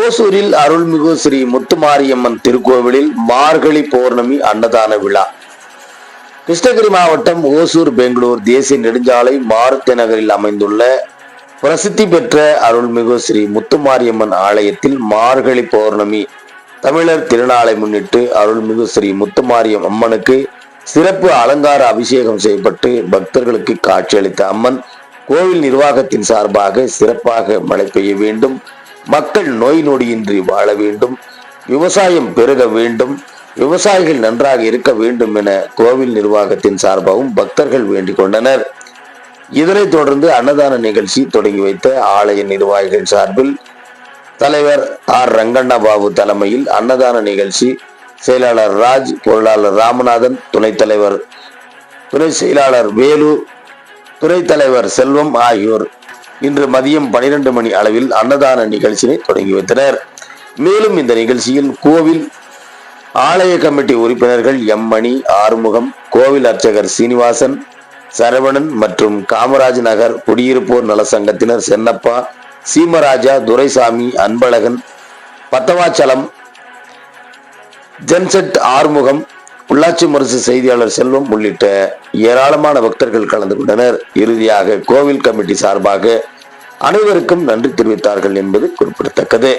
ஓசூரில் அருள்மிகு ஸ்ரீ முத்துமாரியம்மன் திருக்கோவிலில் மார்கழி பௌர்ணமி அன்னதான விழா. கிருஷ்ணகிரி மாவட்டம் ஓசூர் பெங்களூர் தேசிய நெடுஞ்சாலை மாருதி நகரில் அமைந்துள்ள பிரசித்தி பெற்ற அருள்மிகு ஸ்ரீ முத்துமாரியம்மன் ஆலயத்தில் மார்கழி பௌர்ணமி தமிழர் திருநாளை முன்னிட்டு அருள்மிகு ஸ்ரீ முத்துமாரியம் அம்மனுக்கு சிறப்பு அலங்கார அபிஷேகம் செய்யப்பட்டு பக்தர்களுக்கு காட்சியளித்த அம்மன் கோவில் நிர்வாகத்தின் சார்பாக சிறப்பாக மழை பெய்ய வேண்டும், மக்கள் நோய் நொடியின்றி வாழ வேண்டும், விவசாயம் பெருக வேண்டும், விவசாயிகள் நன்றாக இருக்க வேண்டும் என கோவில் நிர்வாகத்தின் சார்பாகவும் பக்தர்கள் வேண்டிக் கொண்டனர். இதனைத் தொடர்ந்து அன்னதான நிகழ்ச்சி தொடங்கி வைத்த ஆலய நிர்வாகிகள் சார்பில் தலைவர் ஆர் ரங்கண்ணா பாபு தலைமையில் அன்னதான நிகழ்ச்சி செயலாளர் ராஜ், பொருளாளர் ராமநாதன், துணைத் தலைவர் துணை செயலாளர் வேலு, துணைத் தலைவர் செல்வம் ஆகியோர் இன்று மதியம் 12 மணி அளவில் அன்னதான நிகழ்ச்சியை தொடங்கி வைத்தனர். மேலும் இந்த நிகழ்ச்சியில் கோவில் ஆலய கமிட்டி உறுப்பினர்கள் எம் மணி, ஆறுமுகம், கோவில் அர்ச்சகர் சீனிவாசன், சரவணன் மற்றும் காமராஜ் நகர் குடியிருப்போர் நல சங்கத்தினர் சென்னப்பா, சீமராஜா, துரைசாமி, அன்பழகன், பத்தவாச்சலம், ஜென்செட் ஆறுமுகம், உள்ளாட்சி முரசு செய்தியாளர் செல்வம் உள்ளிட்ட ஏராளமான பக்தர்கள் கலந்து கொண்டனர். இறுதியாக கோவில் கமிட்டி சார்பாக அனைவருக்கும் நன்றி தெரிவித்தார்கள் என்பது குறிப்பிடத்தக்கது.